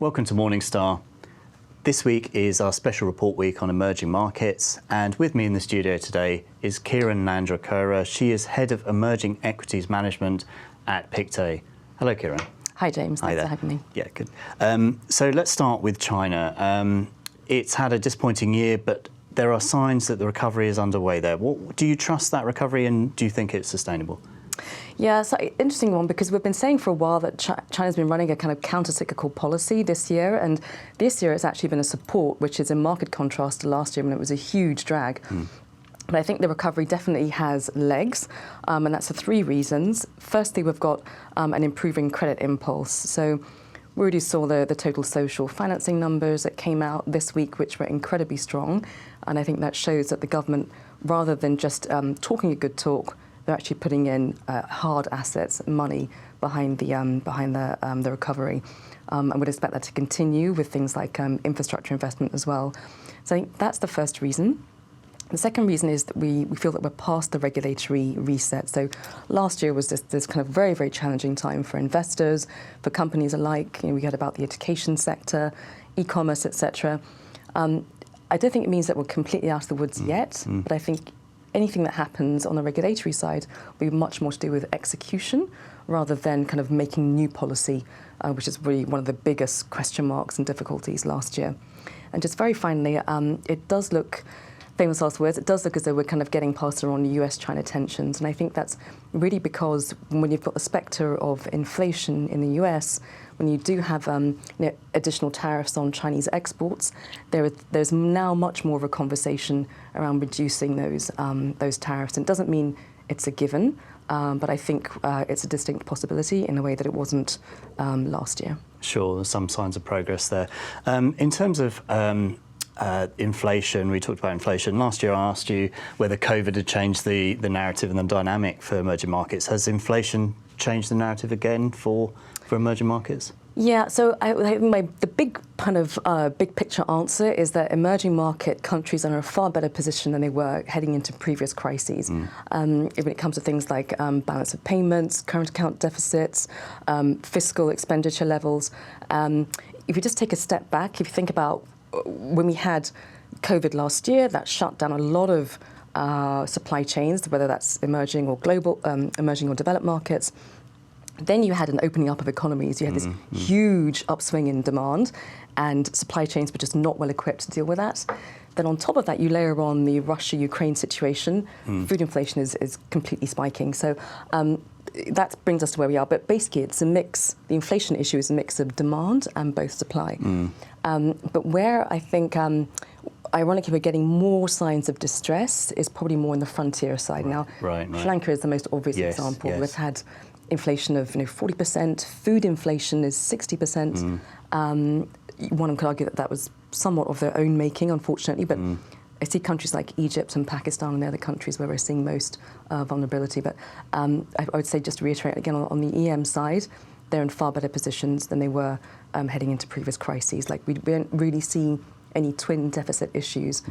Welcome to Morningstar. This week is our special report week on emerging markets, and with me in the studio today is Kiran Nandra Koehrer. She is Head of Emerging Equities Management at Pictet. Hello, Kiran. Hi, James. Thanks for having me. Yeah, good. So let's start with China. It's had a disappointing year, but there are signs that the recovery is underway there. Do you trust that recovery, and do you think it's sustainable? Yeah, it's an interesting one because we've been saying for a while that China's been running a kind of counter-cyclical policy this year, and this year it's actually been a support, which is in marked contrast to last year when it was a huge drag. But I think the recovery definitely has legs, and that's for three reasons. Firstly, we've got an improving credit impulse. So we already saw the total social financing numbers that came out this week, which were incredibly strong, and I think that shows that the government, rather than just talking a good talk, they're actually putting in hard assets, money behind the recovery, and would expect that to continue with things like infrastructure investment as well. So I think that's the first reason. The second reason is that we feel that we're past the regulatory reset. So last year was this kind of very, very challenging time for investors, for companies alike. We heard about the education sector, e-commerce, etc. I don't think it means that we're completely out of the woods yet, but I think anything that happens on the regulatory side will be much more to do with execution rather than kind of making new policy, which is really one of the biggest question marks and difficulties last year. And just very finally, it does look, famous last words, it does look as though we're kind of getting past around US-China tensions. And I think that's really because when you've got the spectre of inflation in the US, when you do have additional tariffs on Chinese exports, there's now much more of a conversation around reducing those tariffs. And it doesn't mean it's a given, but I think it's a distinct possibility in a way that it wasn't last year. Sure, there's some signs of progress there. In terms of inflation, we talked about inflation. Last year I asked you whether COVID had changed the narrative and the dynamic for emerging markets. Has inflation changed the narrative again for emerging markets? Yeah, so the big kind of big picture answer is that emerging market countries are in a far better position than they were heading into previous crises. When it comes to things like balance of payments, current account deficits, fiscal expenditure levels. If you just take a step back, if you think about when we had COVID last year, that shut down a lot of supply chains, whether that's emerging or global, emerging or developed markets. Then you had an opening up of economies. You had this huge upswing in demand, and supply chains were just not well equipped to deal with that. Then on top of that, you layer on the Russia-Ukraine situation. Food inflation is completely spiking. So that brings us to where we are. But basically, it's a mix. The inflation issue is a mix of demand and both supply. But where I think, ironically, we're getting more signs of distress is probably more in the frontier side. Now, Sri Lanka is the most obvious example. We've had inflation of 40%. Food inflation is 60%. One could argue that that was somewhat of their own making, unfortunately. But I see countries like Egypt and Pakistan and the other countries where we're seeing most vulnerability. But I would say, just to reiterate again, on the EM side, they're in far better positions than they were heading into previous crises. Like we don't really see any twin deficit issues.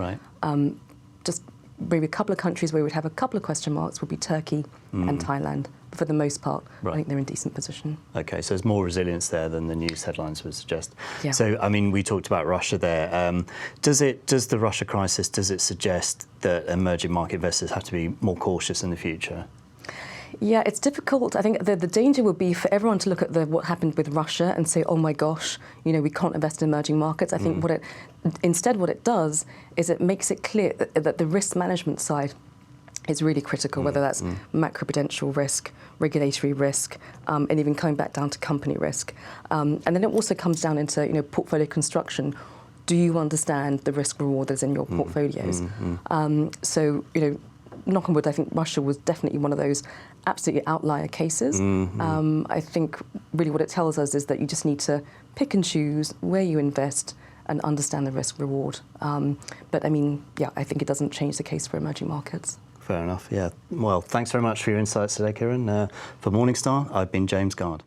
Just maybe a couple of countries where we'd have a couple of question marks would be Turkey and Thailand. But for the most part, I think they're in decent position. Okay, so there's more resilience there than the news headlines would suggest. Yeah. So, I mean, we talked about Russia there. Does the Russia crisis, does it suggest that emerging market investors have to be more cautious in the future? Yeah, it's difficult. I think the danger would be for everyone to look at what happened with Russia and say, oh my gosh, we can't invest in emerging markets. I think instead what it does is it makes it clear that the risk management side is really critical, whether that's macroprudential risk, regulatory risk, and even coming back down to company risk. And then it also comes down into portfolio construction. Do you understand the risk reward that's in your portfolios? So knock on wood, I think Russia was definitely one of those absolutely outlier cases. I think really what it tells us is that you just need to pick and choose where you invest and understand the risk reward. But I mean, yeah, I think it doesn't change the case for emerging markets. Fair enough, yeah. Well, thanks very much for your insights today, Kiran. For Morningstar, I've been James Gard.